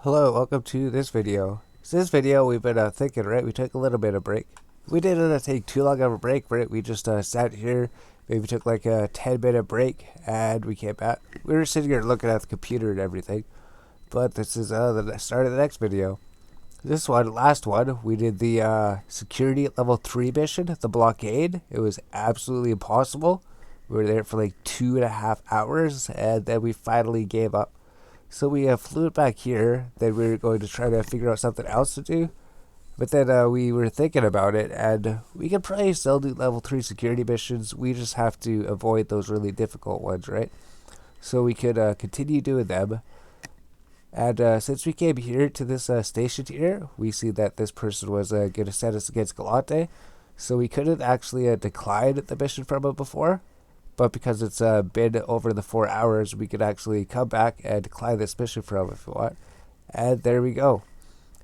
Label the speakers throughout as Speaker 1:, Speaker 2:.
Speaker 1: Hello, welcome to this video. So this video we've been thinking, right? We took a little bit of break. We didn't take too long of a break, right? We just sat here, maybe took like a 10-minute break, and we came back. We were sitting here looking at the computer and everything. But this is the start of the next video. This one, last one, we did the security level 3 mission, the blockade. It was absolutely impossible. We were there for like 2.5 hours, and then we finally gave up. So we flew it back here. Then we were going to try to figure out something else to do. But then we were thinking about it, and we could probably still do level 3 security missions. We just have to avoid those really difficult ones, right? So we could continue doing them. And since we came here to this station here, we see that this person was going to set us against Galante. So we couldn't actually decline the mission from him before. But because it's been over the 4 hours, we could actually come back and decline this mission from him if we want. And there we go.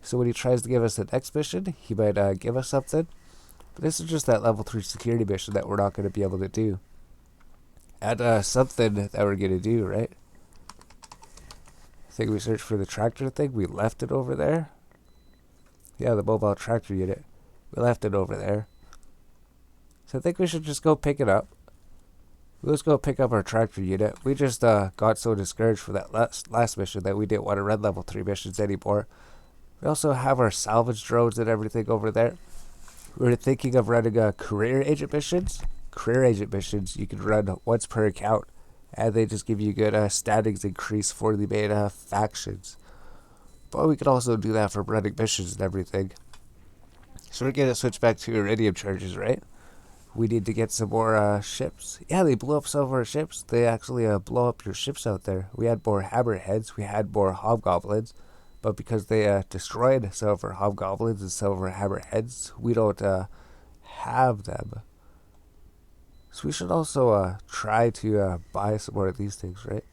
Speaker 1: So when he tries to give us the next mission, he might give us something. But this is just that level 3 security mission that we're not going to be able to do. And something that we're going to do, right? I think we searched for the tractor thing. We left it over there. Yeah, the mobile tractor unit. We left it over there. So I think we should just go pick it up. Let's go pick up our tractor unit. We just got so discouraged for that last mission that we didn't want to run level 3 missions anymore. We also have our salvage drones and everything over there. We were thinking of running career agent missions. Career agent missions you can run once per account, and they just give you good standings increase for the main factions. But we could also do that for running missions and everything. So we're going to switch back to iridium charges, right? We need to get some more ships. Yeah, they blew up some of our ships. They actually blow up your ships out there. We had more hammerheads. We had more hobgoblins. But because they destroyed some of our hobgoblins and some of our hammerheads, we don't have them. So we should also try to buy some more of these things, right?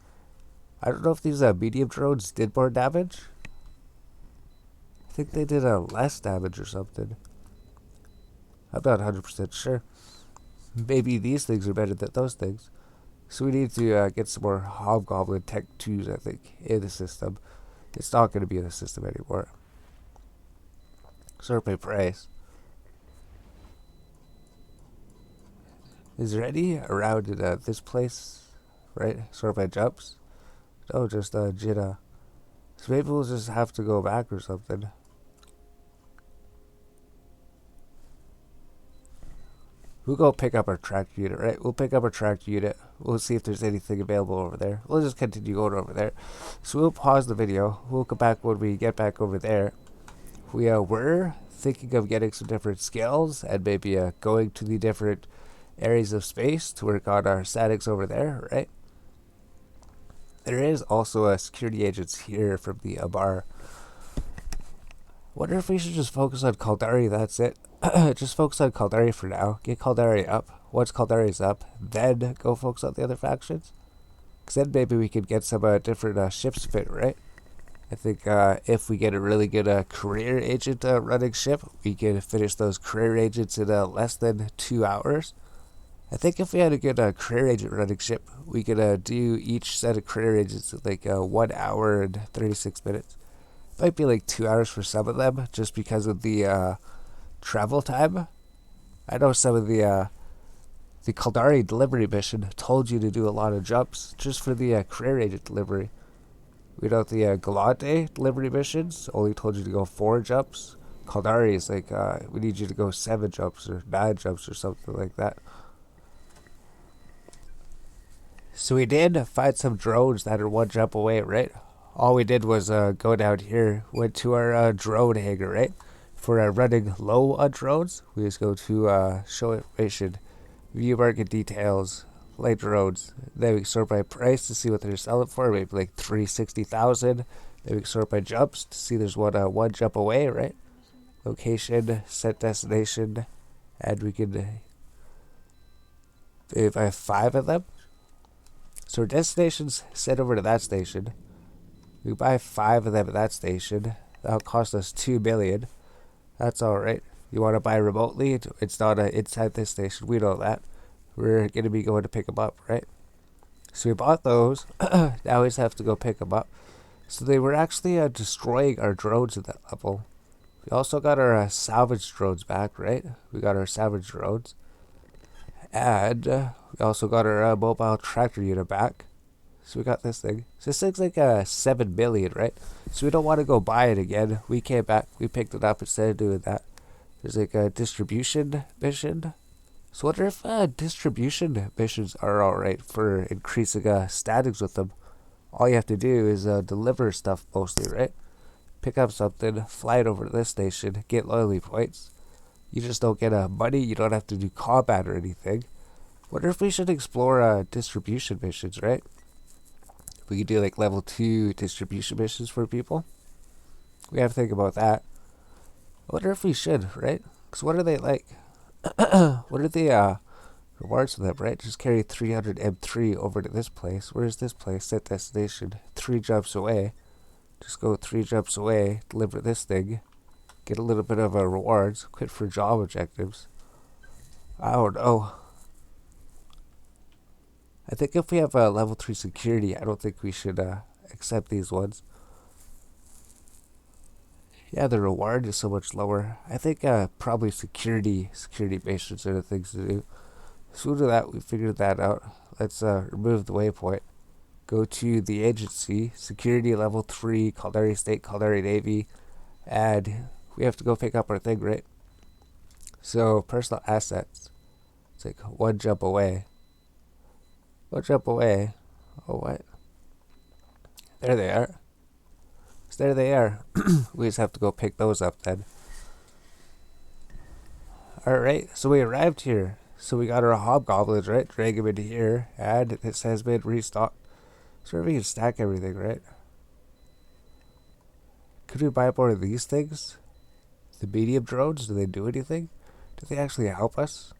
Speaker 1: I don't know if these medium drones did more damage. I think they did less damage or something. I'm not 100% sure. Maybe these things are better than those things. So we need to get some more Hobgoblin Tech 2s, I think, in the system. It's not going to be in the system anymore. Sort by price. Is there any around in this place? Right? Sort by jumps? No, just Jitta. So maybe we'll just have to go back or something. We'll go pick up our tractor unit, right? We'll pick up our tractor unit. We'll see if there's anything available over there. We'll just continue going over there. So we'll pause the video. We'll come back when we get back over there. We were thinking of getting some different skills and maybe going to the different areas of space to work on our statics over there, right? There is also security agents here from the bar. Wonder if we should just focus on Caldari, that's it. Just focus on Caldari for now. Get Caldari up. Once Caldari's up, then go focus on the other factions. Because then maybe we could get some different ships fit, right? I think if we get a really good career agent running ship, we can finish those career agents in less than 2 hours. I think if we had a good career agent running ship, we could do each set of career agents in like 1 hour and 36 minutes. Might be like 2 hours for some of them, just because of the travel time. I know some of the Caldari delivery mission told you to do a lot of jumps just for the career agent delivery. We know the Galante delivery missions only told you to go 4 jumps. Caldari is like, we need you to go 7 jumps or 9 jumps or something like that. So we did find some drones that are 1 jump away, right? All we did was go down here, went to our drone hangar, right? For running low on drones, we just go to show information, view market details, light drones. Then we can sort by price to see what they're selling for, maybe like 360,000. Then we can sort by jumps to see there's one jump away, right? Location, set destination, and we can if I have 5 of them. So our destination's set over to that station. We buy 5 of them at that station. That'll cost us 2 million. That's alright. You want to buy remotely? It's not inside this station. We know that. We're going to be going to pick them up, right? So we bought those. Now we just have to go pick them up. So they were actually destroying our drones at that level. We also got our salvage drones back, right? We got our salvage drones. And we also got our mobile tractor unit back. So we got this thing. So this thing's like 7 million, right? So we don't want to go buy it again. We came back, we picked it up instead of doing that. There's like a distribution mission. So I wonder if distribution missions are alright for increasing statics with them. All you have to do is deliver stuff mostly, right? Pick up something, fly it over to this station, get loyalty points. You just don't get money, you don't have to do combat or anything. Wonder if we should explore distribution missions, right? We could do like level 2 distribution missions for people. We have to think about that. I wonder if we should, right? Because what are they like? What are the rewards for them, right? Just carry 300 M3 over to this place. Where's this place? Set destination. 3 jumps away. Just go 3 jumps away, deliver this thing, get a little bit of rewards, quit for job objectives. I don't know. I think if we have level 3 security, I don't think we should accept these ones. Yeah, the reward is so much lower. I think probably security missions are the things to do. So we'll do that. We figured that out. Let's remove the waypoint. Go to the agency, security level 3, Caldari State, Caldari Navy, and we have to go pick up our thing, right? So personal assets. It's like 1 jump away. 1 jump away. Oh, what? There they are. So there they are. We just have to go pick those up then. Alright, so we arrived here. So we got our hobgoblins, right? Drag them into here, and this has been restocked. So we can stack everything, right? Could we buy more of these things? The medium drones, do they do anything? Do they actually help us?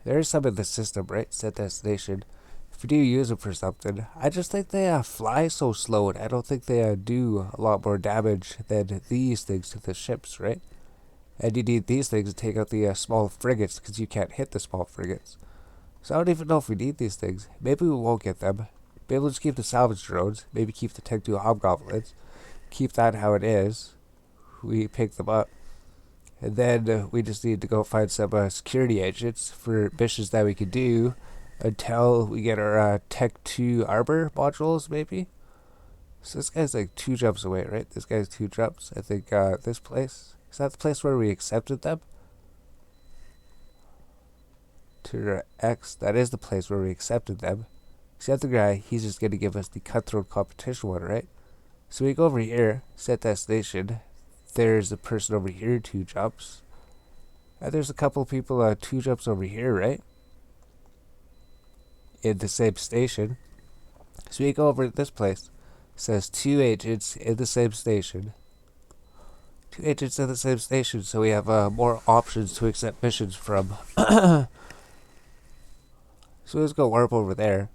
Speaker 1: There's some in the system, right? Set destination. If we do use them for something, I just think they fly so slow, and I don't think they do a lot more damage than these things to the ships, right? And you need these things to take out the small frigates, because you can't hit the small frigates. So I don't even know if we need these things. Maybe we won't get them. Maybe we'll just keep the salvage drones. Maybe keep the Tech 2 hobgoblins. Keep that how it is. We pick them up. And then we just need to go find some security agents for missions that we could do until we get our Tech 2 armor modules, maybe. So this guy's like 2 jumps away, right? This guy's 2 jumps. I think this place. Is that the place where we accepted them? To X, that is the place where we accepted them. See, the other guy, he's just going to give us the cutthroat competition one, right? So we go over here, set destination. There's a person over here, 2 jumps. And there's a couple people 2 jumps over here, right? In the same station. So we go over to this place. It says 2 agents in the same station. 2 agents in the same station, so we have more options to accept missions from. So let's go warp over there.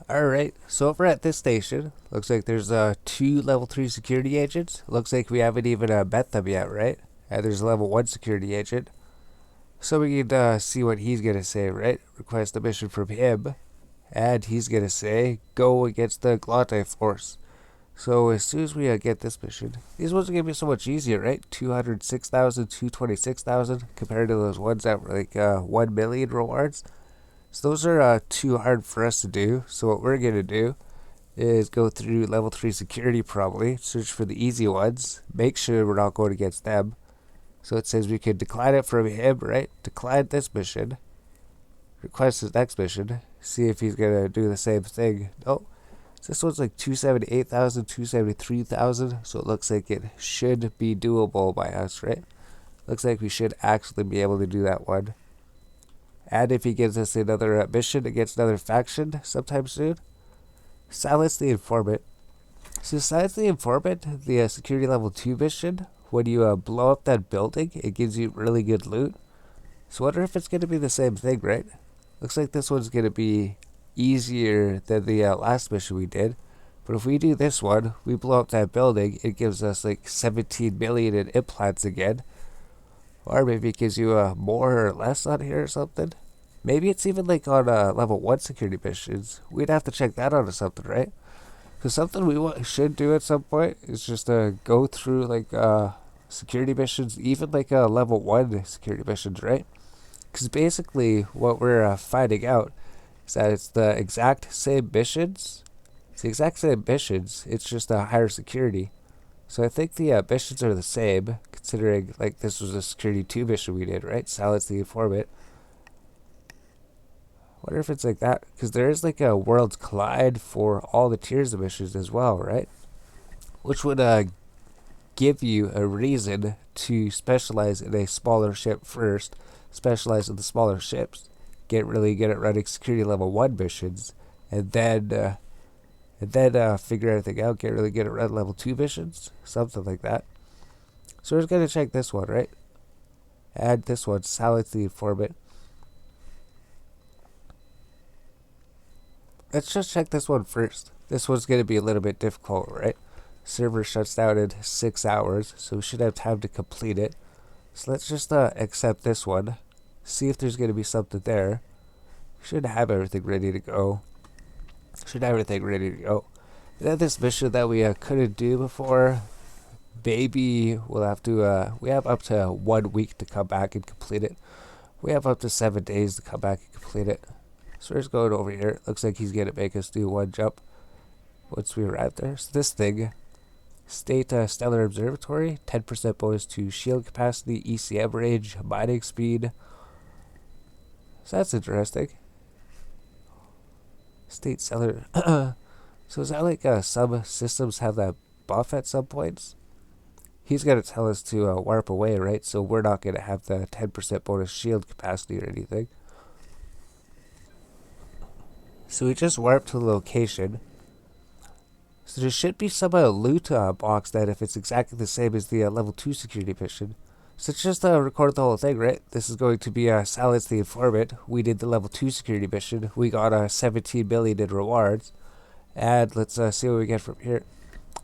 Speaker 1: Alright, so over at this station, looks like there's 2 level 3 security agents. Looks like we haven't even met them yet, right? And there's a level 1 security agent. So we can see what he's going to say, right? Request a mission from him. And he's going to say, go against the Glante force. So as soon as we get this mission, these ones are going to be so much easier, right? 206,000, 226,000 compared to those ones that were like 1 million rewards. So those are too hard for us to do. So what we're going to do is go through level 3 security probably, search for the easy ones, make sure we're not going against them. So it says we could decline it from him, right? Decline this mission. Request his next mission. See if he's going to do the same thing. Nope. So this one's like 278,000, 273,000. So it looks like it should be doable by us, right? Looks like we should actually be able to do that one. And if he gives us another mission against another faction sometime soon, silence the informant. So silence the informant, the security level 2 mission, when you blow up that building, it gives you really good loot. So I wonder if it's going to be the same thing, right? Looks like this one's going to be easier than the last mission we did. But if we do this one, we blow up that building, it gives us like 17 million in implants again. Or maybe it gives you more or less on here or something. Maybe it's even like on level 1 security missions. We'd have to check that out or something, right? Because something we should do at some point is just go through like security missions, even like level 1 security missions, right? Because basically what we're finding out is that it's the exact same missions. It's the exact same missions. It's just a higher security. So I think the missions are the same, considering like this was a security 2 mission we did, right? Silence the informant. Wonder if it's like that, because there is like a Worlds Collide for all the tiers of missions as well, right? Which would give you a reason to specialize in a smaller ship first, specialize in the smaller ships, get really good at running security level 1 missions, and then figure everything out, get really good at running level 2 missions, something like that. So we're just going to check this one, right? Add this one, silence the informant. Let's just check this one first. This one's going to be a little bit difficult, right? Server shuts down in 6 hours, so we should have time to complete it. So let's just accept this one. See if there's going to be something there. Should have everything ready to go. And then this mission that we couldn't do before, maybe we'll have to, we have up to 1 week to come back and complete it. We have up to 7 days to come back and complete it. So we're just going over here. Looks like he's going to make us do 1 jump once we arrive there. So this thing, State Stellar Observatory, 10% bonus to shield capacity, ECM range, mining speed. So that's interesting. State Stellar. So is that like some systems have that buff at some points? He's going to tell us to warp away, right? So we're not going to have the 10% bonus shield capacity or anything. So we just warp to the location. So there should be some loot box that if it's exactly the same as the level 2 security mission. So let's just record the whole thing, right? This is going to be Silence the Informant. We did the level 2 security mission. We got 17 million in rewards. And let's see what we get from here.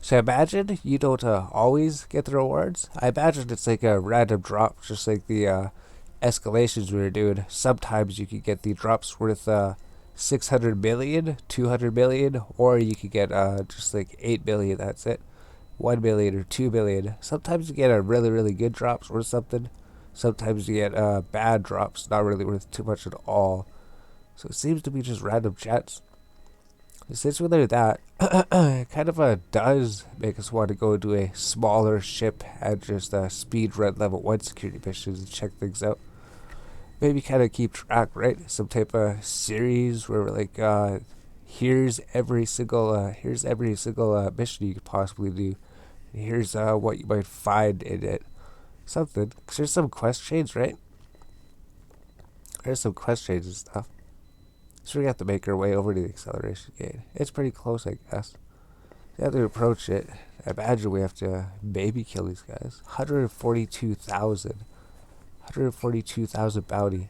Speaker 1: So I imagine you don't always get the rewards. I imagine it's like a random drop, just like the escalations we were doing. Sometimes you could get the drops worth 600 million, 200 million, or you could get just like 8 million, that's it. 1 million or 2 million. Sometimes you get a really, really good drops worth something. Sometimes you get bad drops, not really worth too much at all. So it seems to be just random chats. Since we're there that, it kind of does make us want to go to a smaller ship and just speed run level 1 security missions and check things out. Maybe kind of keep track, right? Some type of series where we're like, here's every single mission you could possibly do. Here's what you might find in it. Something. Because there's some quest chains, right? There's some quest chains and stuff. So we have to make our way over to the acceleration gate. It's pretty close, I guess. We have to approach it. I imagine we have to maybe kill these guys. 142,000. 142,000 bounty.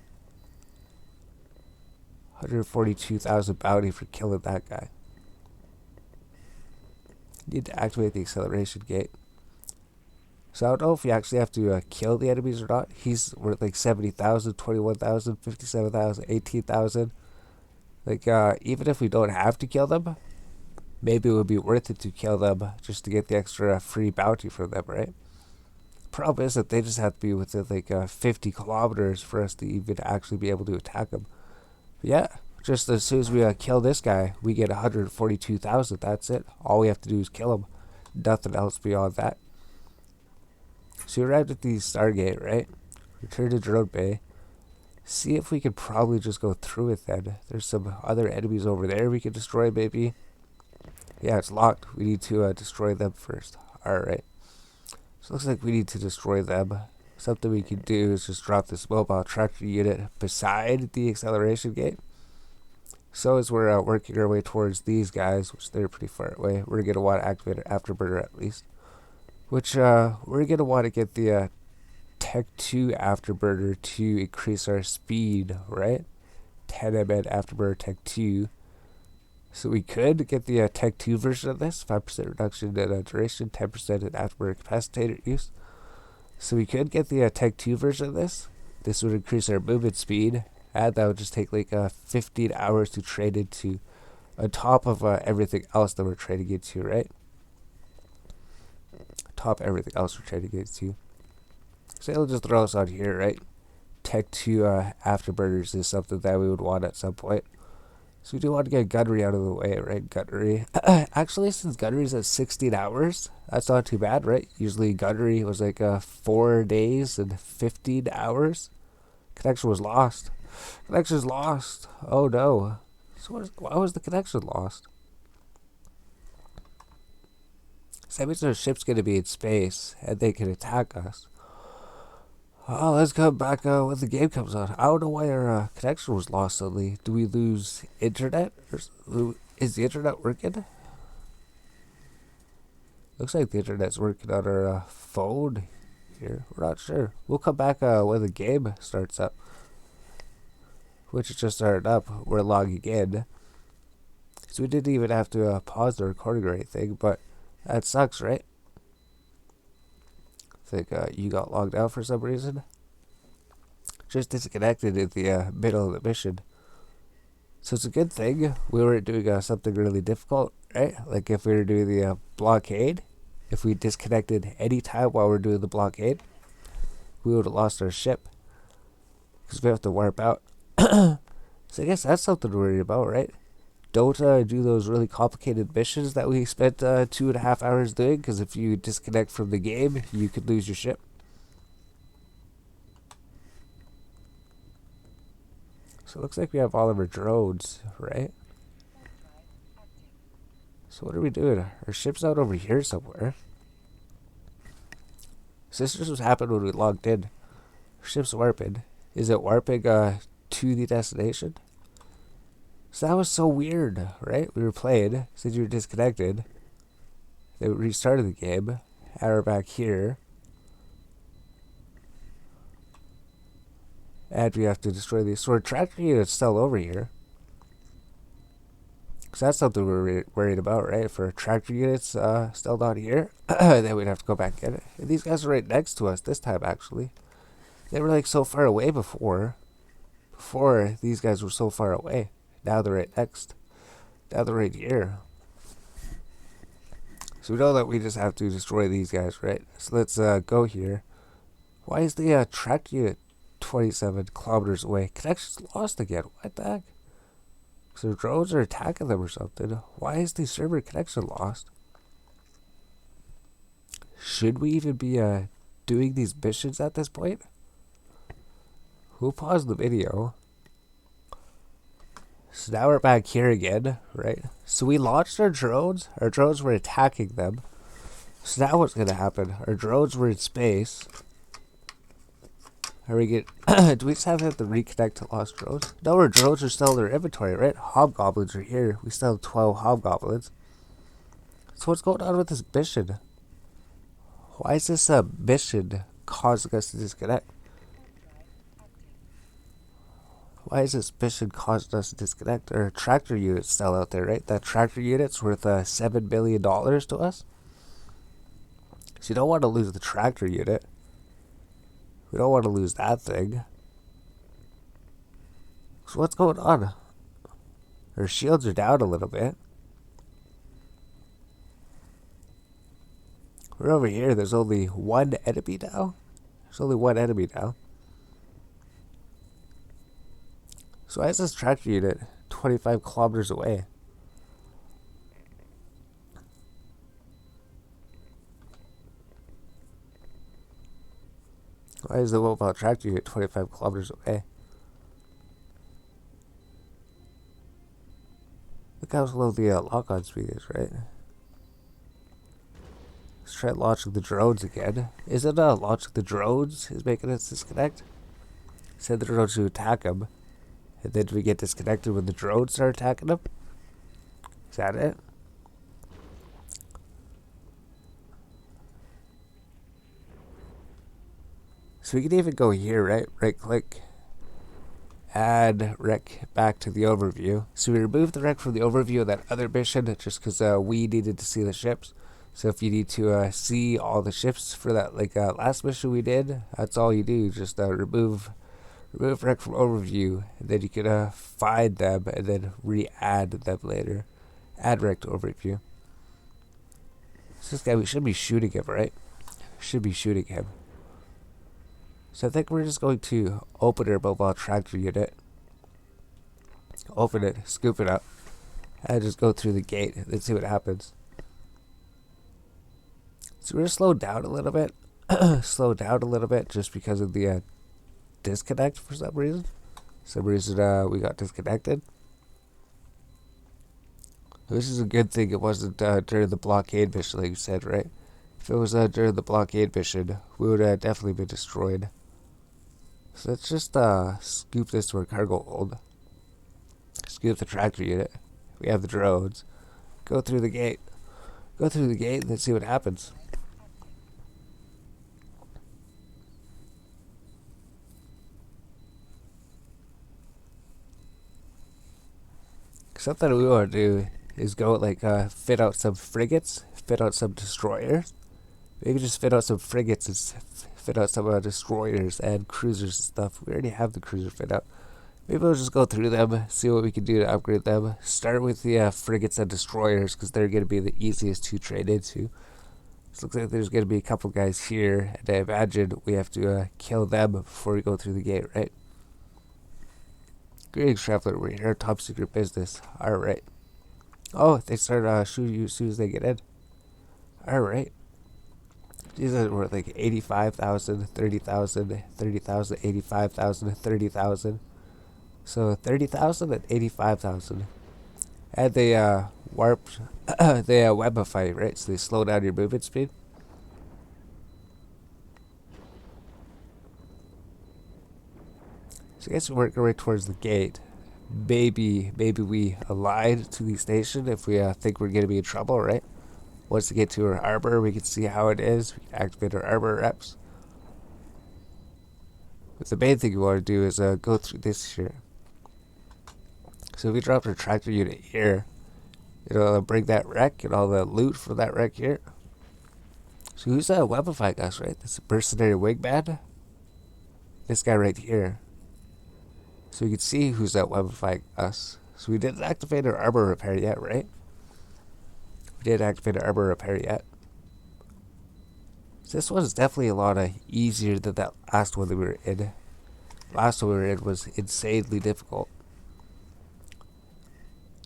Speaker 1: 142,000 bounty for killing that guy. Need to activate the acceleration gate. So I don't know if you actually have to kill the enemies or not. He's worth like 70,000, 21,000, 57,000, 18,000. Like, even if we don't have to kill them, maybe it would be worth it to kill them just to get the extra free bounty from them, right? Problem is that they just have to be within like 50 kilometers for us to even actually be able to attack them. But yeah, just as soon as we kill this guy, we get 142,000. That's it. All we have to do is kill him. Nothing else beyond that. So we arrived at the Stargate, right? Return to drone bay. See if we could probably just go through it then. There's some other enemies over there we could destroy maybe. Yeah, it's locked. We need to destroy them first. Alright. So it looks like we need to destroy them. Something we can do is just drop this mobile tractor unit beside the acceleration gate. So as we're working our way towards these guys, which they're pretty far away, we're going to want to activate an afterburner at least. Which we're going to want to get the Tech 2 afterburner to increase our speed, right? 10 mn afterburner Tech 2. So we could get the Tech 2 version of this, 5% reduction in duration, 10% in afterburner capacitor use. So we could get the Tech 2 version of this. This would increase our movement speed and that would just take like 15 hours to trade into, on top of everything else that we're trading into, right? Top everything else we're trading into. So it'll just throw us on here, right? Tech 2 afterburners is something that we would want at some point. So we do want to get Gunnery out of the way, right? Gunnery. Actually, since Gunnery's at 16 hours, that's not too bad, right? Usually Gunnery was like 4 days and 15 hours. Connection was lost. Connection's lost. Oh no. So why was the connection lost? So that means our ship's going to be in space, and they can attack us. Oh, let's come back when the game comes on. I don't know why our connection was lost suddenly. Do we lose internet? Or is the internet working? Looks like the internet's working on our phone here. We're not sure. We'll come back when the game starts up. Which is just started up. We're logging in. So we didn't even have to pause the recording or anything, but that sucks, right? I think you got logged out for some reason. Just disconnected in the middle of the mission. So it's a good thing we weren't doing something really difficult, right? Like if we were doing the blockade, if we disconnected any time while we're doing the blockade, we would have lost our ship. Because we have to warp out. So I guess that's something to worry about, right? Don't do those really complicated missions that we spent 2.5 hours doing, because if you disconnect from the game, you could lose your ship. So it looks like we have all of our drones, right? So what are we doing? Our ship's out over here somewhere. So this just happened when we logged in. Our ship's warping. Is it warping to the destination? So that was so weird, right? We were playing, since you were disconnected. They restarted the game. Now we're back here. And we have to destroy these. So our tractor unit's still over here. So that's something we're worried about, right? If our tractor unit's still not here, then we'd have to go back and get it. And these guys are right next to us this time, actually. They were like so far away before. Before, these guys were so far away. Now they're right next. Now they're right here. So we know that we just have to destroy these guys, right? So let's go here. Why is the tractor unit 27 kilometers away? Connection's lost again. What the heck? So drones are attacking them or something. Why is the server connection lost? Should we even be doing these missions at this point? We'll pause the video. So now we're back here again, right? So we launched our drones. Our drones were attacking them. So now what's going to happen? Our drones were in space. Are we get? Do we just have to reconnect to lost drones? No, our drones are still in their inventory, right? Hobgoblins are here. We still have 12 hobgoblins. So what's going on with this mission? Why is this mission causing us to disconnect? Why is this mission causing us to disconnect? Our tractor unit's still out there, right? That tractor unit's worth $7 billion to us. So you don't want to lose the tractor unit. We don't want to lose that thing. So what's going on? Our shields are down a little bit. We're over here. There's only one enemy now. There's only one enemy now. So why is this tractor unit 25 kilometers away? Why is the mobile tractor unit 25 kilometers away? Look how slow the lock-on speed is, right? Let's try launching the drones again. Is it launching the drones is making us disconnect? Send the drones to attack them. And then we get disconnected when the drones start attacking them? Is that it? So we can even go here, right? Right click. Add rec back to the overview. So we removed the rec from the overview of that other mission just because we needed to see the ships. So if you need to see all the ships for that last mission we did, that's all you do. Just remove Remove rec from overview, and then you can find them and then re-add them later. Add rec to overview. So this guy, we should be shooting him, right? Should be shooting him. So I think we're just going to open our mobile tractor unit. Open it, scoop it up, and just go through the gate and then see what happens. So we're going to slow down a little bit. Slow down a little bit just because of the disconnect for some reason. We got disconnected. This is a good thing it wasn't during the blockade mission, like you said, right? If it was during the blockade mission, we would have definitely been destroyed. So let's just scoop this to our cargo hold. Scoop the tractor unit. We have the drones. Go through the gate. Go through the gate and then see what happens. Something we want to do is go like fit out some frigates, fit out some destroyers. Maybe just fit out some frigates and fit out some destroyers and cruisers and stuff. We already have the cruiser fit out. Maybe we'll just go through them, see what we can do to upgrade them. Start with the frigates and destroyers because they're going to be the easiest to trade into. It looks like there's going to be a couple guys here, and I imagine we have to kill them before we go through the gate, right? Greetings, traveler. We're here. Top secret business. Alright. Oh, they start shooting you as soon as they get in. Alright. These are worth like 85,000, 30,000, 30,000, 85,000, 30,000. So 30,000 and 85,000. And they warped, they webify, right? So they slow down your movement speed. So I guess we're working right towards the gate. Maybe we align to the station if we think we're going to be in trouble, right? Once we get to our arbor, we can see how it is. We can activate our arbor reps. But the main thing we want to do is go through this here. So if we drop our tractor unit here, it'll bring that wreck and all the loot for that wreck here. So who's webifying us, right? This mercenary wingman? This guy right here. So we can see who's webifying us. So we didn't activate our arbor repair yet, right? We didn't activate our arbor repair yet. So this one is definitely a lot easier than that last one that we were in. Last one we were in was insanely difficult.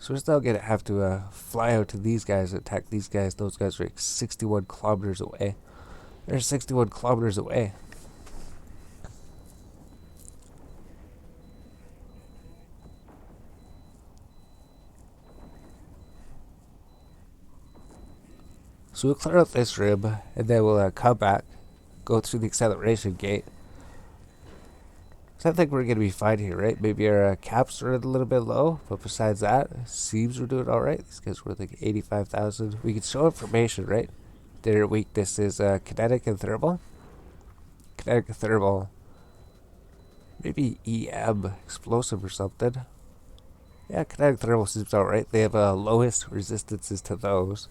Speaker 1: So we're still going to have to fly out to these guys and attack these guys. Those guys are like 61 kilometers away. They're 61 kilometers away. So we'll clear out this room, and then we'll come back, go through the acceleration gate. So I think we're going to be fine here, right? Maybe our caps are a little bit low, but besides that, seems we're doing alright. These guys were like 85,000. We can show information, right? Their weakness is kinetic and thermal. Kinetic and thermal. Maybe EM, explosive or something. Yeah, kinetic thermal seems alright. They have lowest resistances to those.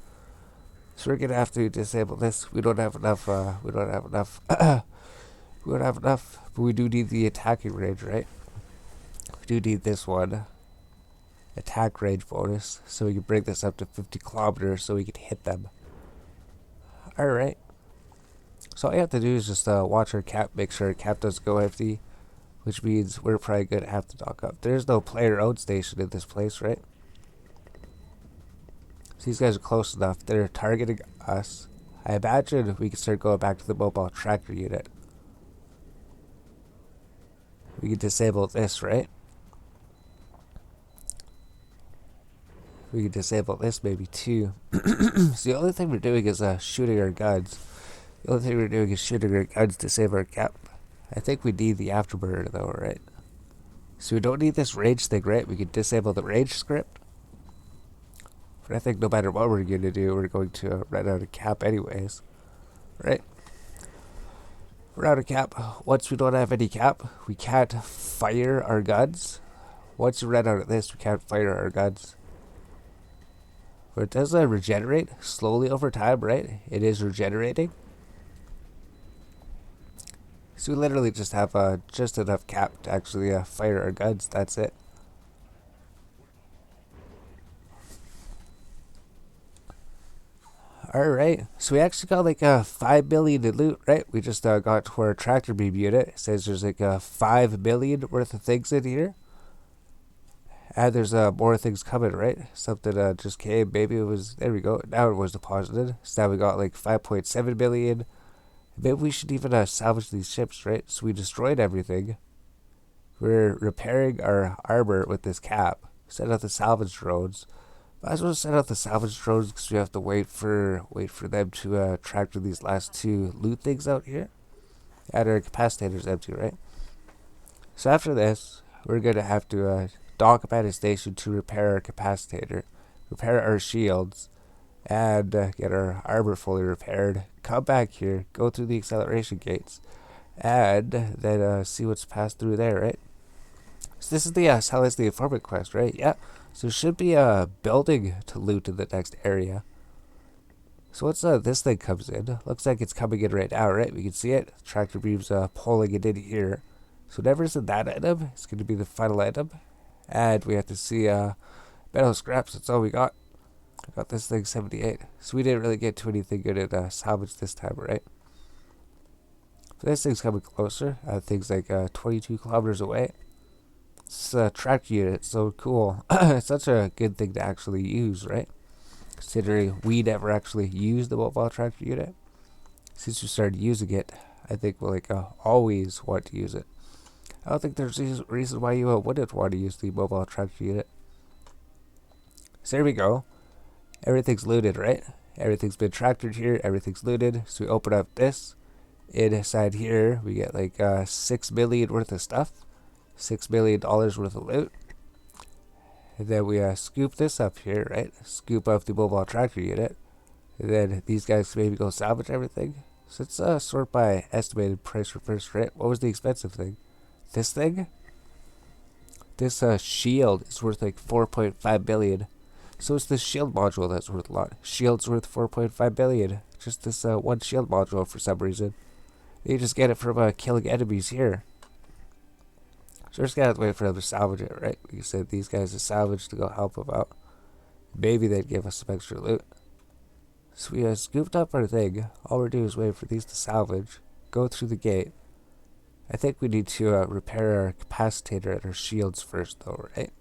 Speaker 1: So we're going to have to disable this. We don't have enough, we don't have enough, but we do need the attacking range, right? We do need this one. Attack range bonus, so we can bring this up to 50 kilometers so we can hit them. Alright. So all you have to do is just watch our cap, make sure our cap doesn't go empty, which means we're probably going to have to dock up. There's no player-owned station in this place, right? So these guys are close enough. They're targeting us. I imagine we can start going back to the mobile tractor unit. We can disable this, right? We can disable this maybe too. So the only thing we're doing is shooting our guns. The only thing we're doing is shooting our guns to save our cap. I think we need the afterburner though, right? So we don't need this range thing, right? We can disable the range script. But I think no matter what we're going to do, we're going to run out of cap anyways. Right? We're out of cap. Once we don't have any cap, we can't fire our guns. Once we run out of this, we can't fire our guns. But it does regenerate slowly over time, right? It is regenerating. So we literally just have just enough cap to actually fire our guns. That's it. Alright, so we actually got like 5 billion in loot, right? We just got to our tractor beam unit. It says there's like 5 billion worth of things in here. And there's more things coming, right? Something just came. Maybe it was, there we go. Now it was deposited. So now we got like 5.7 billion. Maybe we should even salvage these ships, right? So we destroyed everything. We're repairing our armor with this cap. Send out the salvage drones. Might as well send out the salvage drones because we have to wait for them to tractor these last two loot things out here. And our capacitator's empty, right? So after this, we're gonna have to dock up at a station to repair our capacitator, repair our shields, and get our armor fully repaired. Come back here, go through the acceleration gates, and then see what's passed through there, right? So this is the Silence the Informant quest, right? Yeah. So there should be a building to loot in the next area. So once this thing comes in, looks like it's coming in right now, right? We can see it. Tractor beam's pulling it in here. So whatever's in that item, it's going to be the final item. And we have to see metal scraps. That's all we got. I got this thing 78. So we didn't really get to anything good at salvage this time, right? But this thing's coming closer. Thing's like 22 kilometers away. It's a tractor unit, so cool. It's such a good thing to actually use, right? Considering we never actually used the mobile tractor unit. Since we started using it, I think we'll always want to use it. I don't think there's a reason why you wouldn't want to use the mobile tractor unit. So there we go. Everything's looted, right? Everything's been tractored here. Everything's looted. So we open up this. Inside here, we get like 6 million worth of stuff. $6 million worth of loot. And then we scoop this up here, right? Scoop up the mobile tractor unit. And then these guys maybe go salvage everything. So let's sort by estimated price for first, right? What was the expensive thing? This thing? This shield is worth like 4.5 billion. So it's the shield module that's worth a lot. Shield's worth 4.5 billion. Just this one shield module for some reason. You just get it from killing enemies here. So we're just gonna have to wait for them to salvage it, right? We said these guys are salvaged to go help them out. Maybe they'd give us some extra loot. So we scooped up our thing. All we're doing is wait for these to salvage. Go through the gate. I think we need to repair our capacitator and our shields first though, right?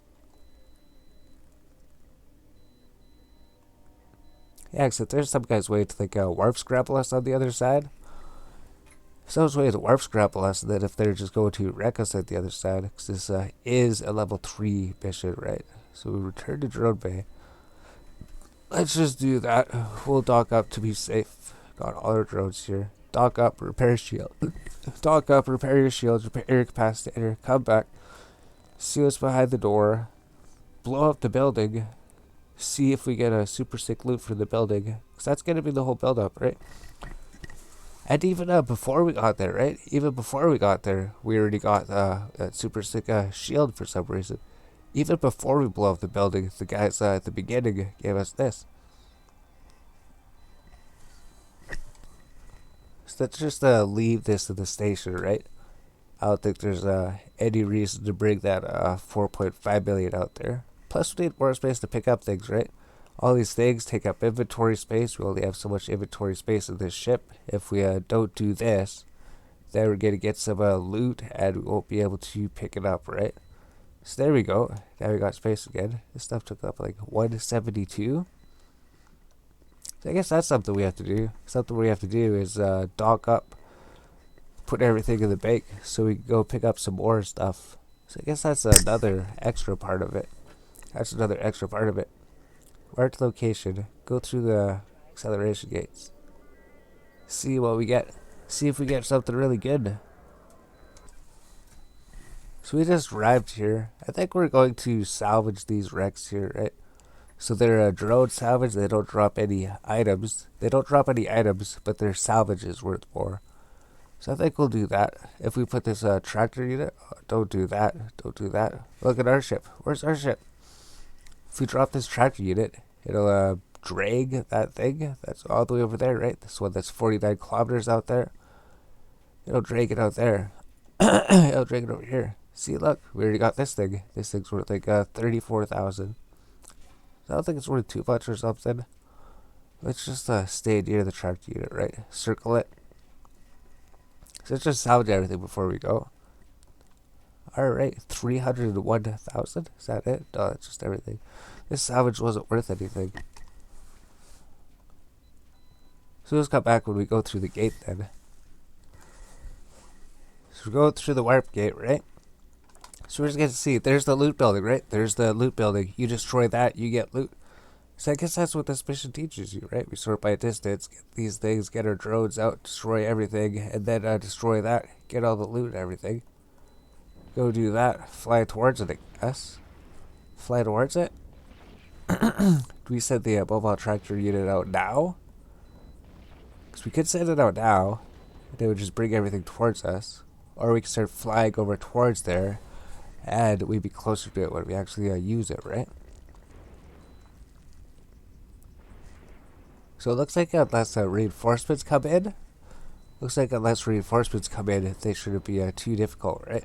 Speaker 1: Yeah, except there's some guys waiting to like warp scrabble us on the other side. Someone's waiting to warp scrabble us, and then if they're just going to wreck us at the other side, because this is a level 3 mission, right? So we return to drone bay. Let's just do that. We'll dock up to be safe. Got all our drones here. Dock up, repair shield. Dock up, repair your shields, repair your capacitator, come back. See what's behind the door. Blow up the building. See if we get a super sick loot for the building. Because that's going to be the whole build up, right? And even before we got there, right? Even before we got there, we already got that super sick shield for some reason. Even before we blow up the building, the guys at the beginning gave us this. So let's just leave this to the station, right? I don't think there's any reason to bring that 4.5 billion out there. Plus, we need more space to pick up things, right? All these things take up inventory space. We only have so much inventory space in this ship. If we don't do this, then we're going to get some loot and we won't be able to pick it up, right? So there we go. Now we got space again. This stuff took up like 172. So I guess that's something we have to do. Something we have to do is dock up, put everything in the bank so we can go pick up some more stuff. So I guess that's another extra part of it. That's another extra part of it. Mark location. Go through the acceleration gates. See what we get. See if we get something really good. So we just arrived here. I think we're going to salvage these wrecks here, right? So they're a drone salvage. They don't drop any items. They don't drop any items, but their salvage is worth more. So I think we'll do that. If we put this tractor unit, don't do that. Don't do that. Look at our ship. Where's our ship? If we drop this tractor unit, it'll drag that thing. That's all the way over there, right? This one that's 49 kilometers out there. It'll drag it out there. It'll drag it over here. See, look, we already got this thing. This thing's worth like 34,000. I don't think it's worth too much or something. Let's just stay near the tractor unit, right? Circle it. So let's just salvage everything before we go. Alright, 301,000? Is that it? No, that's just everything. This salvage wasn't worth anything. So let's come back when we go through the gate then. So we go through the warp gate, right? So we're just going to see, there's the loot building, right? There's the loot building. You destroy that, you get loot. So I guess that's what this mission teaches you, right? We sort by distance, get these things, get our drones out, destroy everything, and then destroy that, get all the loot and everything. Go do that, fly towards it, I guess. Fly towards it? Do we send the mobile tractor unit out now? Because we could send it out now, and it would just bring everything towards us. Or we could start flying over towards there, and we'd be closer to it when we actually use it, right? So it looks like unless reinforcements come in, they shouldn't be too difficult, right?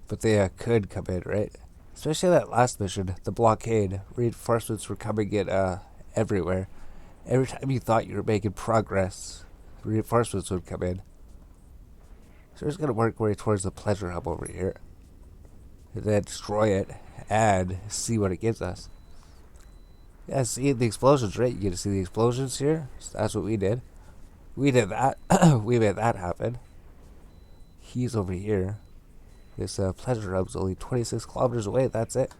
Speaker 1: But they could come in, right? Especially that last mission, the blockade. Reinforcements were coming in everywhere. Every time you thought you were making progress, reinforcements would come in. So we're just going to work our way towards the pleasure hub over here. And then destroy it and see what it gives us. Yeah, see the explosions, right? You get to see the explosions here. So that's what we did. We did that. We made that happen. He's over here. This pleasure hub's only 26 kilometers away. That's it.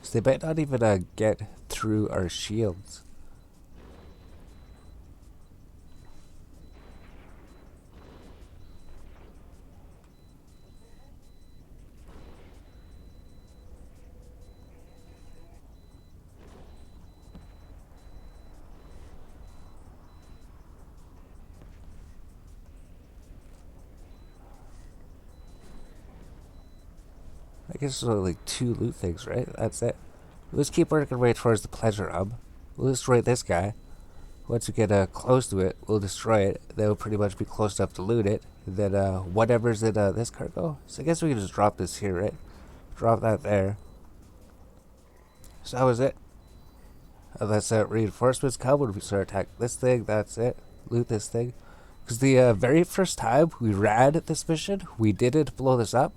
Speaker 1: So they might not even get through our shields. I guess there's only like 2 loot things, right? That's it. Let's keep working our way towards the pleasure hub. We'll destroy this guy. Once we get close to it, we'll destroy it. Then we'll pretty much be close enough to loot it. And then whatever's in this cargo. So I guess we can just drop this here, right? Drop that there. So that was it. Unless reinforcements come when we start attacking this thing, that's it. Loot this thing. Because the very first time we ran this mission, we didn't blow this up.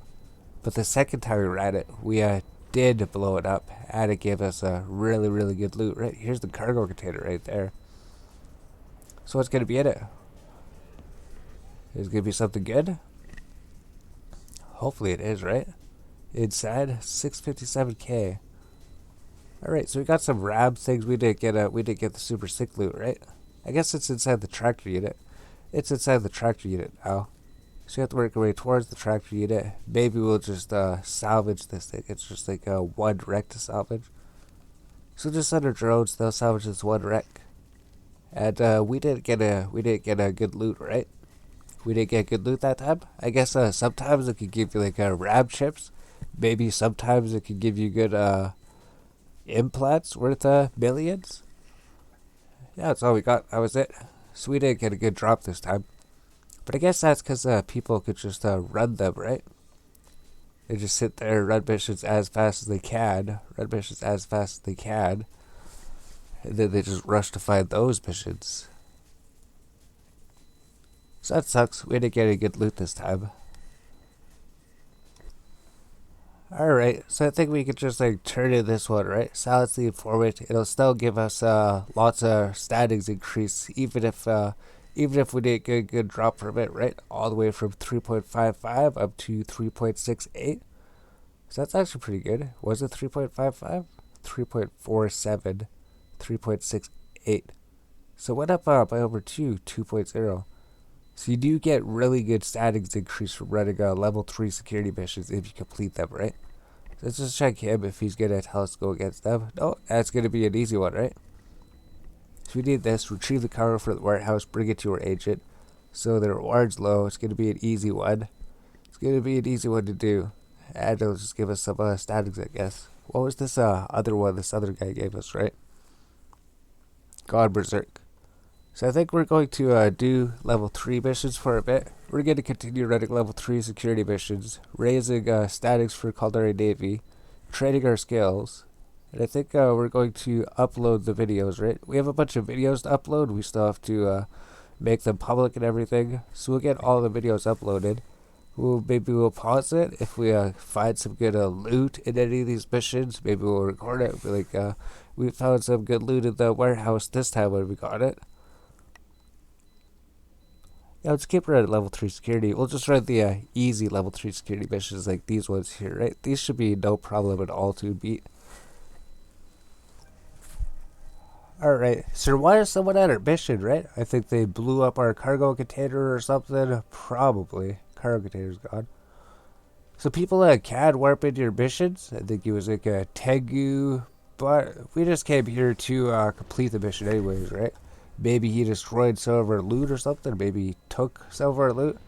Speaker 1: But the second time we ran it, we did blow it up. And it gave us a really, really good loot. Right, here's the cargo container right there. So what's going to be in it? Is it going to be something good? Hopefully it is, right? Inside, 657k. Alright, so we got some rab things. We did get the super sick loot, right? I guess it's inside the tractor unit. It's inside the tractor unit now. So you have to work your way towards the tractor unit. Maybe we'll just salvage this thing. It's just like one wreck to salvage. So just send our drones, they'll salvage this one wreck. And we didn't get a good loot, right? We didn't get good loot that time. I guess sometimes it could give you like rab chips. Maybe sometimes it could give you good implants worth millions. Yeah, that's all we got. That was it. So we didn't get a good drop this time. But I guess that's because people could just run them, right? They just sit there, run missions as fast as they can. And then they just rush to find those missions. So that sucks. We didn't get any good loot this time. Alright, so I think we could just like turn in this one, right? Silence the informant. It'll still give us lots of standings increase, even if we didn't get a good drop from it, right? All the way from 3.55 up to 3.68. So that's actually pretty good. Was it 3.55? 3.47. 3.68. So it went up by over 2.0. So you do get really good standings increase from running level 3 security missions if you complete them, right? So let's just check him if he's going to tell us to go against them. No, that's going to be an easy one, right? So we need this. Retrieve the cargo from the warehouse, bring it to our agent. So the reward's low. It's going to be an easy one. It's going to be an easy one to do. And it'll just give us some standings, I guess. What was this other one this other guy gave us, right? gone berserk. So I think we're going to do level 3 missions for a bit. We're going to continue running level 3 security missions, raising statics for Caldari Navy, training our skills, and I think we're going to upload the videos, right? We have a bunch of videos to upload. We still have to make them public and everything. So we'll get all the videos uploaded. Maybe we'll pause it if we find some good loot in any of these missions. Maybe we'll record it. Be like, we found some good loot in the warehouse this time when we got it. Yeah, let's keep running level 3 security. We'll just run the easy level 3 security missions like these ones here, right? These should be no problem at all to beat. Alright, so why is someone at our mission, right? I think they blew up our cargo container or something. Probably. Cargo container's gone. So people can warp into your missions. I think it was like a Tengu, but we just came here to complete the mission anyways, right? Maybe he destroyed some of our loot or something. Maybe he took some of our loot.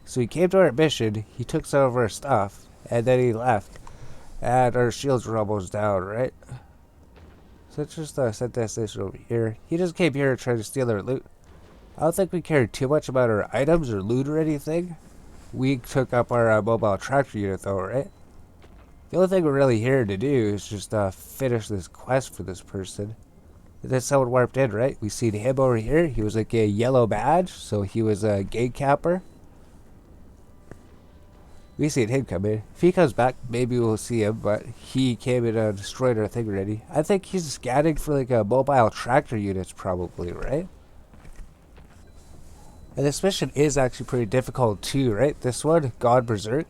Speaker 1: So he came to our mission, he took some of our stuff, and then he left. And our shields were almost down, right? So let's just set that station over here. He just came here to try to steal our loot. I don't think we cared too much about our items or loot or anything. We took up our mobile tractor unit though, right? The only thing we're really here to do is just finish this quest for this person. And then someone warped in, right? We seen him over here. He was like a yellow badge, so he was a gate capper. We seen him come in. If he comes back, maybe we'll see him, but he came in and destroyed our thing already. I think he's scanning for like a mobile tractor units probably, right? And this mission is actually pretty difficult too, right? This one, gone berserk.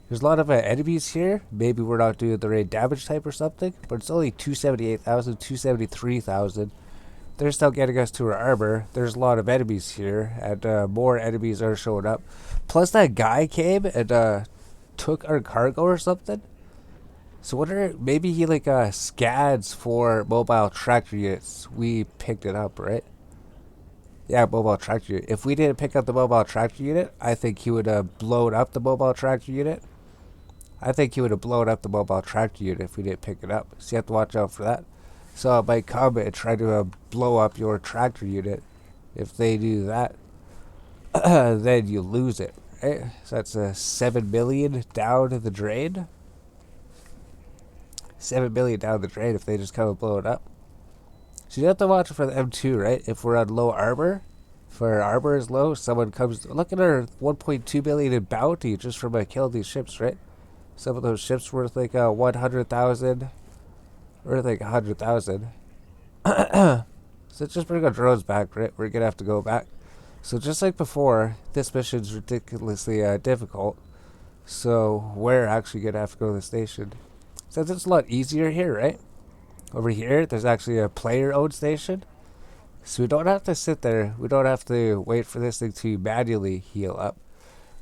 Speaker 1: There's a lot of enemies here. Maybe we're not doing the right damage type or something, but it's only 278,000, 273,000. They're still getting us to our armor. There's a lot of enemies here, and more enemies are showing up. Plus that guy came and took our cargo or something. So wonder, maybe he like scans for mobile tractor units. We picked it up, right? Yeah, mobile tractor unit. If we didn't pick up the mobile tractor unit, I think he would have blown up the mobile tractor unit. I think he would have blown up the mobile tractor unit if we didn't pick it up. So you have to watch out for that. So it might come and try to blow up your tractor unit. If they do that, then you lose it, right? So that's a 7 million down the drain. 7 million down the drain if they just come and blow it up. So you have to watch for the M2, right? If we're on low armor, if our armor is low, someone comes. Look at our 1.2 billion in bounty just from killing these ships, right? Some of those ships worth like 100,000, worth like 100,000. So just bring our drones back, right? We're gonna have to go back. So just like before, this mission's ridiculously difficult. So we're actually gonna have to go to the station. So it's a lot easier here, right? Over here, there's actually a player-owned station. So we don't have to sit there. We don't have to wait for this thing to manually heal up.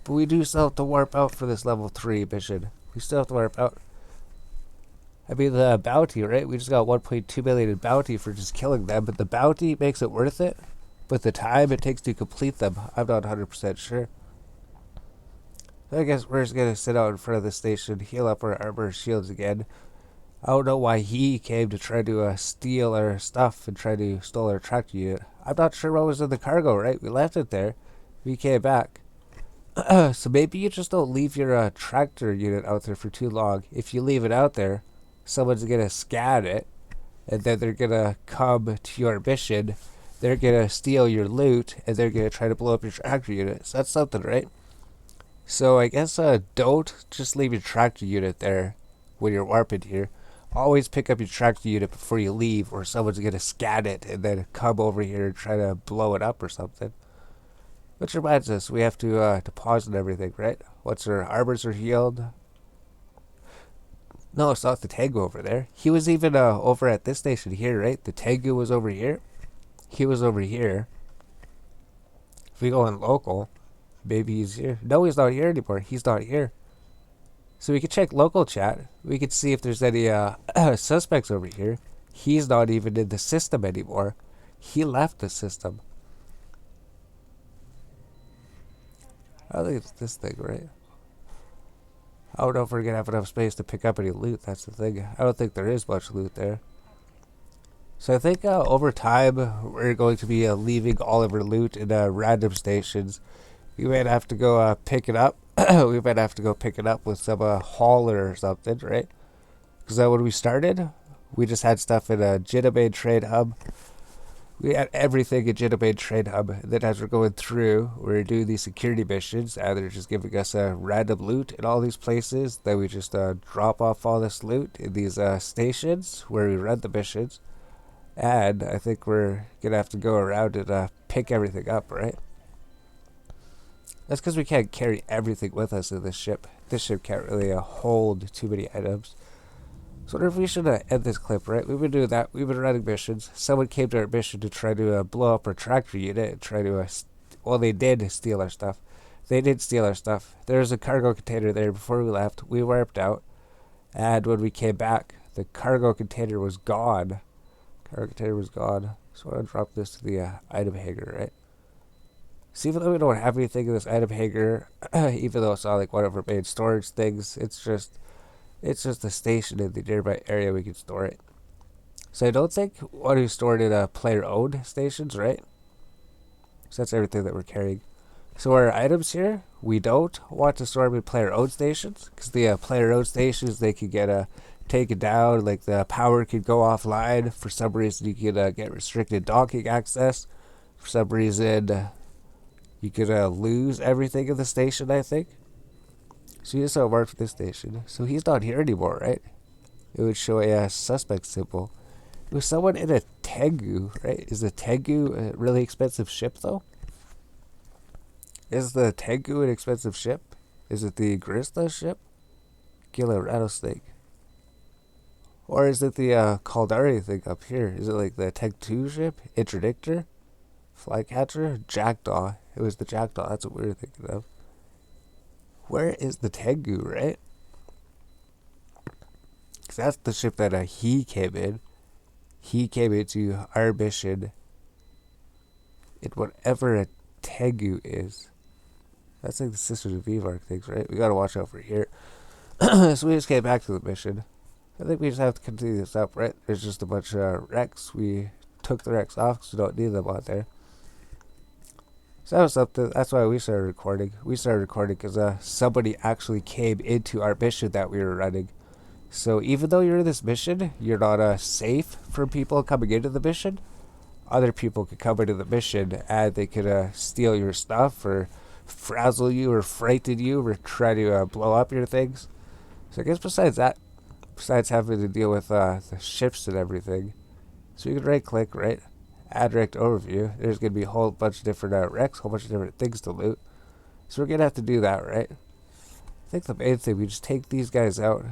Speaker 1: But we do still have to warp out for this level 3 mission. We still have to warp out. I mean, the bounty, right? We just got 1.2 million in bounty for just killing them. But the bounty makes it worth it. But the time it takes to complete them, I'm not 100% sure. So I guess we're just going to sit out in front of the station, heal up our armor shields again. I don't know why he came to try to steal our stuff and try to steal our tractor unit. I'm not sure what was in the cargo, right? We left it there. We came back. So maybe you just don't leave your tractor unit out there for too long. If you leave it out there, someone's going to scan it, and then they're going to come to your mission. They're going to steal your loot, and they're going to try to blow up your tractor unit. So that's something, right? So I guess don't just leave your tractor unit there when you're warping here. Always pick up your tractor unit before you leave, or someone's going to scan it and then come over here and try to blow it up or something. Which reminds us, we have to deposit everything, right? Once our armors are healed. No, it's not the Tengu over there. He was even over at this station here, right? The Tengu was over here. He was over here. If we go in local, maybe he's here. No, he's not here anymore. He's not here. So we could check local chat. We could see if there's any suspects over here. He's not even in the system anymore. He left the system. I think it's this thing, right? I don't know if we're going to have enough space to pick up any loot. That's the thing. I don't think there is much loot there. So I think over time we're going to be leaving all of our loot in random stations. We might have to go pick it up. We might have to go pick it up with some hauler or something, right? Because when we started, we just had stuff in a Jinamaid trade hub. We had everything in Jinamaid trade hub. And then as we're going through, we're doing these security missions, and they're just giving us a random loot in all these places. Then we just drop off all this loot in these stations where we run the missions. And I think we're going to have to go around and pick everything up, right? That's because we can't carry everything with us in this ship. This ship can't really hold too many items. So I wonder if we should end this clip, right? We've been doing that. We've been running missions. Someone came to our mission to try to blow up our tractor unit and try to, well, they did steal our stuff. They did steal our stuff. There was a cargo container there before we left. We wiped out. And when we came back, the cargo container was gone. Cargo container was gone. So I'm going to drop this to the item hanger, right? So even though we don't have anything in this item hanger, even though it's not like one of our main storage things, it's just a station in the nearby area we can store it. So I don't think one who's stored in player-owned stations, right? So that's everything that we're carrying. So our items here, we don't want to store them in player-owned stations, because the player-owned stations, they could get taken down, like the power could go offline. For some reason, you could get restricted docking access. For some reason, you could lose everything in the station, I think. So you just saw a mark for this station. So he's not here anymore, right? It would show a suspect symbol. It was someone in a Tengu, right? Is the Tengu a really expensive ship, though? Is the Tengu an expensive ship? Is it the Grista ship? Kill a rattlesnake. Or is it the Caldari thing up here? Is it like the Teg 2 ship? Interdictor? Flycatcher? Jackdaw. It was the Jackdaw. That's what we were thinking of. Where is the Tengu, right? Because that's the ship that he came in. He came into our mission in whatever a Tengu is. That's like the Sisters of Vivark things, right? We gotta watch out for here. So we just came back to the mission. I think we just have to continue this up, right? There's just a bunch of wrecks. We took the wrecks off because we don't need them out there. So that was something. That's why we started recording. We started recording because somebody actually came into our mission that we were running. So even though you're in this mission, you're not safe from people coming into the mission. Other people could come into the mission and they could steal your stuff or frazzle you or frighten you or try to blow up your things. So I guess besides that, besides having to deal with the ships and everything, so you can right click, right? Add direct overview. There's going to be a whole bunch of different wrecks, a whole bunch of different things to loot. So we're going to have to do that, right? I think the main thing, we just take these guys out.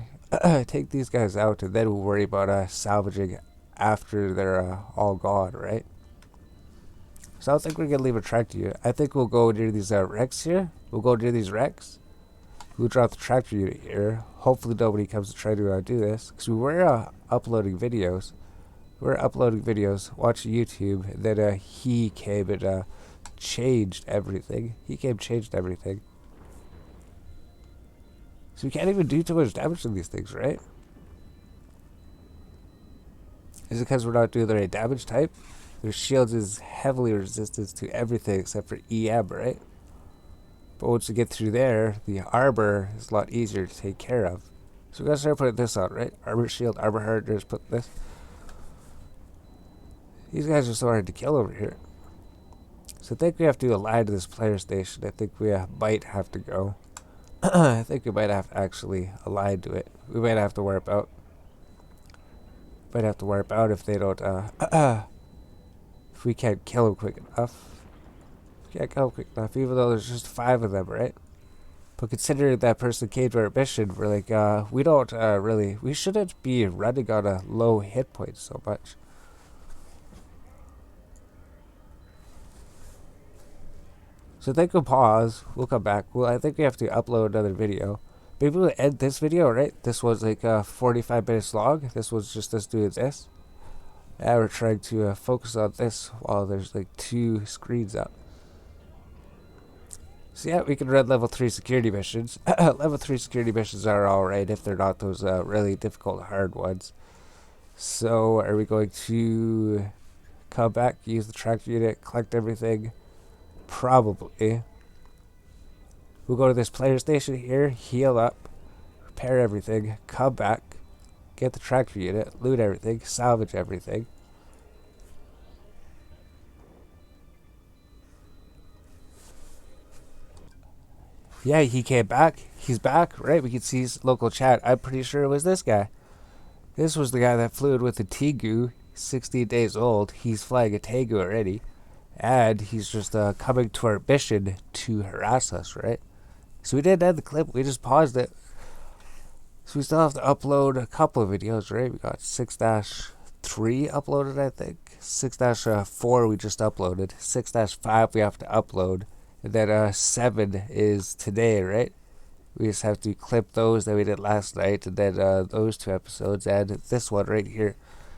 Speaker 1: Take these guys out, and then we'll worry about salvaging after they're all gone, right? So I don't think we're going to leave a tractor unit. I think we'll go near these wrecks here. We'll go near these wrecks. We'll drop the tractor unit here. Hopefully nobody comes to try to do this. Because we were uploading videos. We're uploading videos, watching YouTube, and then he came and changed everything. He came changed everything. So we can't even do too much damage to these things, right? Is it because we're not doing the right damage type? Their shields is heavily resistant to everything except for EM, right? But once you get through there, the armor is a lot easier to take care of. So we gotta start putting this on, right? Armor shield, armor hardeners, put this. These guys are so hard to kill over here. So I think we have to align to this player station. I think we might have to go. I think we might have to actually align to it. We might have to warp out. Might have to warp out if they don't, if we can't kill them quick enough. We can't kill them quick enough, even though there's just 5 of them, right? But considering that person came to our mission, we're like, we don't really, we shouldn't be running on a low hit point so much. So I think we'll pause. We'll come back. Well, I think we have to upload another video. Maybe we'll end this video, right? This was like 45 minutes long. This was just us doing this. And we're trying to focus on this while there's like 2 screens up. So yeah, we can run level 3 security missions. Level 3 security missions are alright if they're not those really difficult hard ones. So are we going to come back, use the tractor unit, collect everything? Probably. We'll go to this player station here, heal up, repair everything, come back, get the tractor unit, loot everything, salvage everything. Yeah, he came back. He's back, right? We can see his local chat. I'm pretty sure it was this guy. This was the guy that flew with the Tegu, 16 days old. He's flying a Tegu already. And he's just coming to our mission to harass us, right? So we didn't end the clip. We just paused it. So we still have to upload a couple of videos, right? We got 6-3 uploaded, I think. 6-4 we just uploaded. 6-5 we have to upload. And then 7 is today, right? We just have to clip those that we did last night, and then those 2 episodes, and this one right here.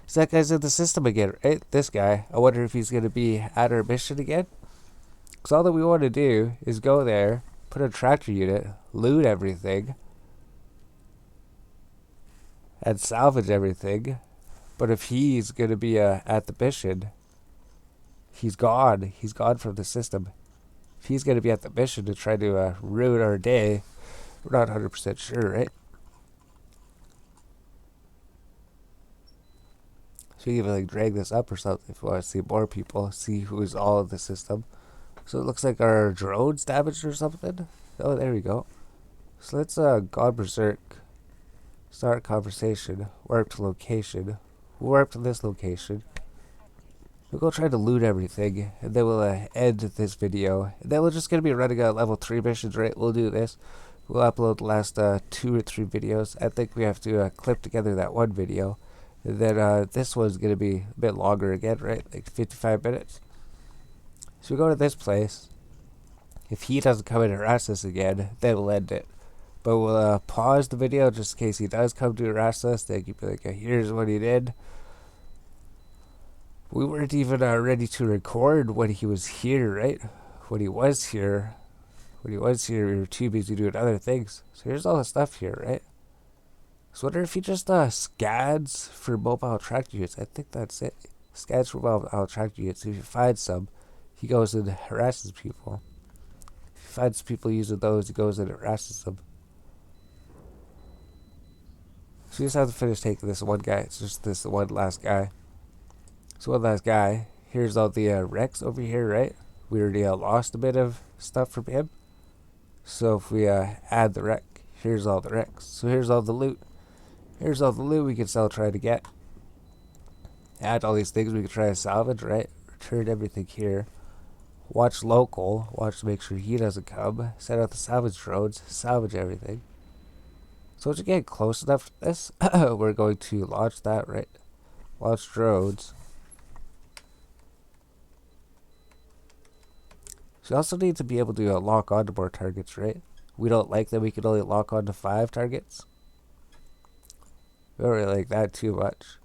Speaker 1: So that guy's in the system again, right? This guy. I wonder if he's going to be at our mission again. Because all that we want to do is go there, put a tractor unit, loot everything, and salvage everything. But if he's going to be at the mission, he's gone. He's gone from the system. If he's going to be at the mission to try to ruin our day, we're not 100% sure, right? So you can even like drag this up or something if you want to see more people, see who's all in the system. So it looks like our drone's damaged or something. Oh, there we go. So let's go berserk. Start conversation. Warp to location. Warp to this location. We'll go try to loot everything, and then we'll end this video. And then we're just going to be running level 3 missions, right? We'll do this. We'll upload the last 2 or 3 videos. I think we have to clip together that one video. And then this one's going to be a bit longer again, right? Like 55 minutes. So we go to this place. If he doesn't come and harass us again, then we'll end it. But we'll pause the video just in case he does come to harass us. Then you can be like, here's what he did. We weren't even ready to record when he was here, right? When he was here, we were too busy doing other things. So here's all the stuff here, right? So I wonder if he just scans for mobile tractor units. I think that's it. Scans for mobile tractor units. If he finds some, he goes and harasses people. If he finds people using those, he goes and harasses them. So we just have to finish taking this one guy. It's just this one last guy. So one last guy. Here's all the wrecks over here, right? We already lost a bit of stuff from him. So if we add the wreck, here's all the wrecks. So here's all the loot. Here's all the loot we can still try to get. Add all these things we can try to salvage, right? Return everything here. Watch local. Watch to make sure he doesn't come. Set out the salvage drones. Salvage everything. So once you get close enough to this, we're going to launch that, right? Launch drones. So you also need to be able to lock onto more targets, right? We don't like that we can only lock onto 5 targets. We don't really like that too much.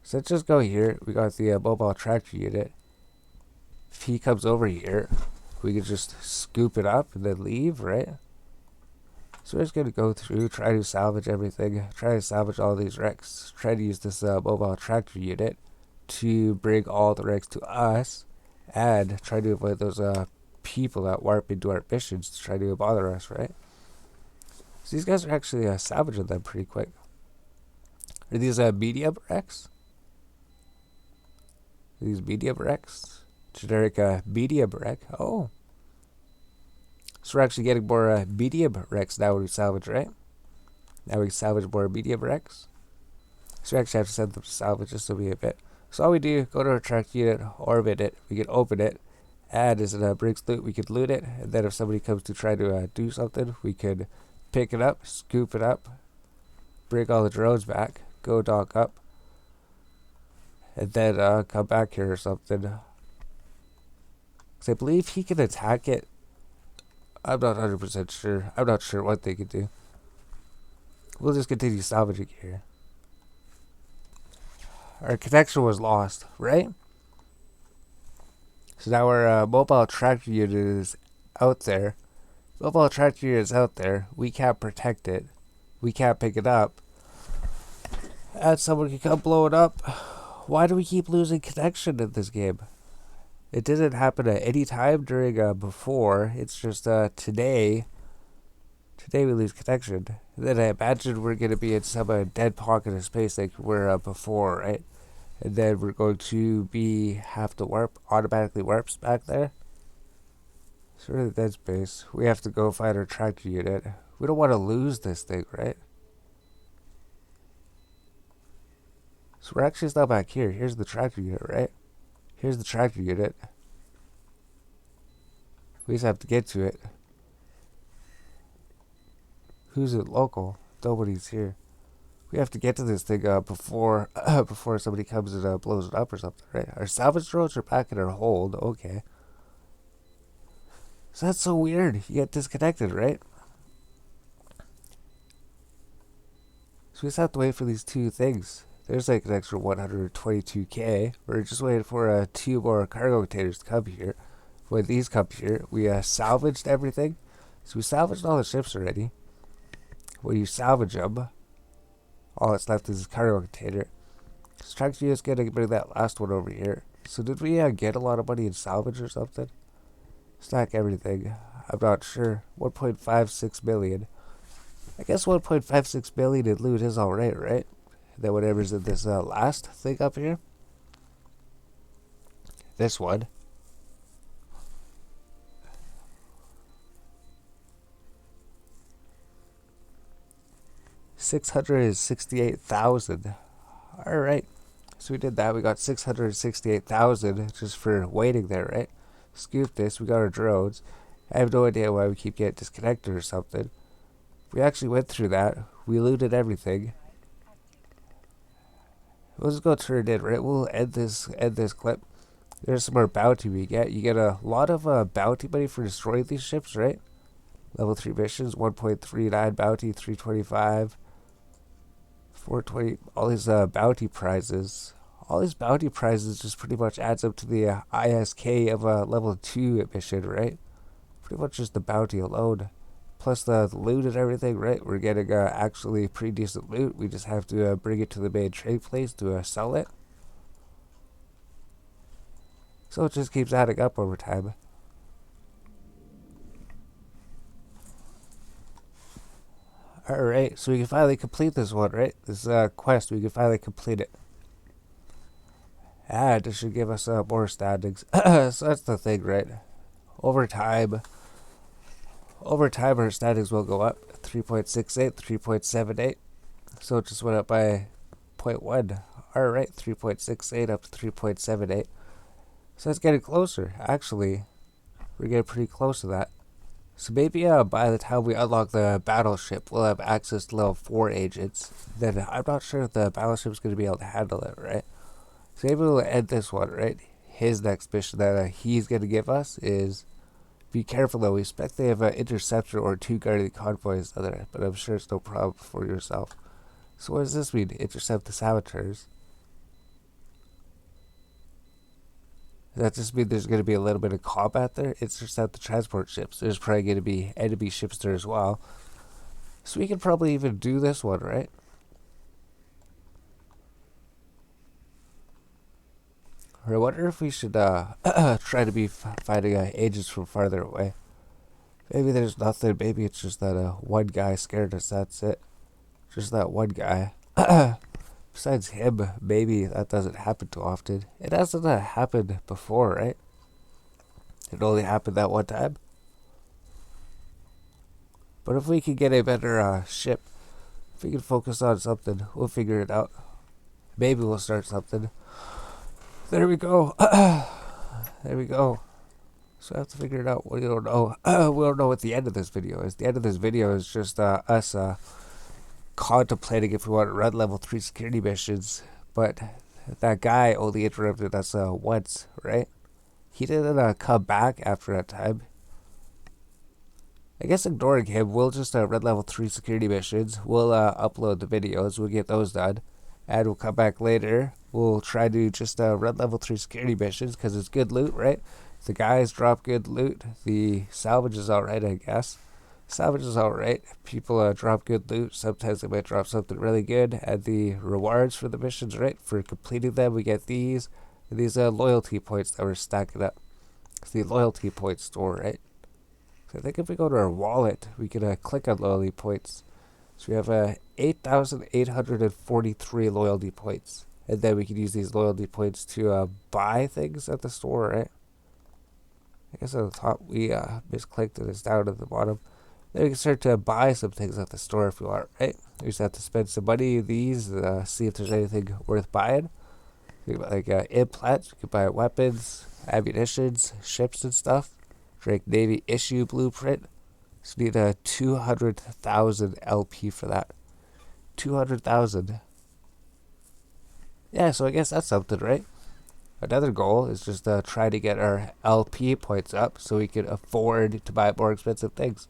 Speaker 1: So let's just go here. We got the mobile tractor unit. If he comes over here, we can just scoop it up and then leave, right? So we're just going to go through, try to salvage everything, try to salvage all these wrecks, try to use this mobile tractor unit to bring all the wrecks to us, and try to avoid those people that warp into our missions to try to bother us, right? So these guys are actually salvaging them pretty quick. Are these medium wrecks? Are these medium wrecks? Generic medium wreck. Oh. So we're actually getting more medium wrecks now when we salvage, right? Now we can salvage more medium wrecks. So we actually have to send them to salvage just to be a bit. So all we do, go to our tractor unit, orbit it, we can open it, and as it brings loot, we can loot it, and then if somebody comes to try to do something, we could pick it up, scoop it up, bring all the drones back, go dock up, and then come back here or something. Because I believe he can attack it. I'm not 100% sure. I'm not sure what they could do. We'll just continue salvaging here. Our connection was lost, right? So now our mobile tractor unit is out there. Mobile tractor unit is out there. We can't protect it. We can't pick it up. And someone can come blow it up. Why do we keep losing connection in this game? It didn't happen at any time during before. It's just today. Today we lose connection. Then I imagine we're gonna be in some dead pocket of space like we were before, right? And then we're going to have to warp, automatically warps back there. Sort of dead space. We have to go find our tractor unit. We don't want to lose this thing, right? So we're actually still back here. Here's the tractor unit, right? Here's the tractor unit. We just have to get to it. Who's it local? Nobody's here. We have to get to this thing before before somebody comes and blows it up or something, right? Our salvage drones are back in our hold. Okay. So that's so weird. You get disconnected, right? So we just have to wait for these two things. There's like an extra 122k. We're just waiting for two more cargo containers to come here. When these come here, we salvaged everything. So we salvaged all the ships already. When you salvage them, all that's left is this cargo container. So tractor unit's gonna bring that last one over here. So did we get a lot of money in salvage or something? Stack everything. I'm not sure. 1.56 million. I guess 1.56 million in loot is alright, right? Then whatever's in this last thing up here. This one. $668,000. Alright. So we did that. We got 668,000 just for waiting there, right? Scoop this. We got our drones. I have no idea why we keep getting disconnected or something. We actually went through that. We looted everything. We'll just go turn it in, right? We'll end this clip. There's some more bounty we get. You get a lot of bounty money for destroying these ships, right? Level 3 missions, 1.39 bounty, 325, 420, all these bounty prizes. All these bounty prizes just pretty much adds up to the ISK of a level 2 mission, right? Pretty much just the bounty alone. Plus the loot and everything, right? We're getting actually pretty decent loot. We just have to bring it to the main trade place to sell it. So it just keeps adding up over time. Alright, so we can finally complete this one, right? This quest, we can finally complete it. And it should give us more standings. So that's the thing, right? Over time, our standings will go up. 3.68, 3.78. So it just went up by 0.1. Alright, 3.68 up to 3.78. So it's getting closer. Actually, we're getting pretty close to that. So maybe by the time we unlock the battleship, we'll have access to level 4 agents. Then I'm not sure if the battleship's going to be able to handle it, right? So maybe we'll end this one, right? His next mission that he's going to give us is... Be careful though, we expect they have an interceptor or 2 guarding convoys other, but I'm sure it's no problem for yourself. So what does this mean? Intercept the saboteurs. Does that just mean there's going to be a little bit of combat there? Intercept the transport ships. There's probably going to be enemy ships there as well. So we can probably even do this one, right? Or I wonder if we should try to be fighting agents from farther away. Maybe there's nothing. Maybe it's just that one guy scared us. That's it. Just that one guy. Besides him, maybe that doesn't happen too often. It hasn't happened before, right? It only happened that one time. But if we can get a better ship, if we can focus on something, we'll figure it out. Maybe we'll start something. There we go. There we go. So I have to figure it out. We don't know. We don't know what the end of this video is. The end of this video is just us contemplating if we want to run level 3 security missions. But that guy only interrupted us once, right? He didn't come back after that time. I guess ignoring him, we'll just run level 3 security missions. We'll upload the videos. We'll get those done. And we'll come back later. We'll try to just run level 3 security missions because it's good loot, right? The guys drop good loot. The salvage is alright, I guess. Salvage is alright. People drop good loot. Sometimes they might drop something really good. And the rewards for the missions, right? For completing them, we get these loyalty points that we're stacking up. It's the loyalty point store, right? So I think if we go to our wallet, we can click on loyalty points. So we have 8,843 loyalty points. And then we can use these loyalty points to buy things at the store, right? I guess at the top we misclicked and it's down at the bottom. Then we can start to buy some things at the store if we want, right? We just have to spend some money in these, see if there's anything worth buying. Like implants, we can buy weapons, ammunitions, ships and stuff. Drake Navy issue blueprint. So we need 200,000 LP for that. 200,000. Yeah, so I guess that's something, right? Another goal is just try to get our LP points up so we can afford to buy more expensive things.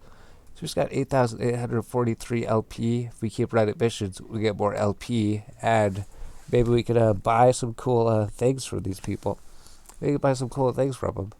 Speaker 1: So we just got 8,843 LP. If we keep running missions, we get more LP, and maybe we could buy some cool things from these people. Maybe buy some cool things from them.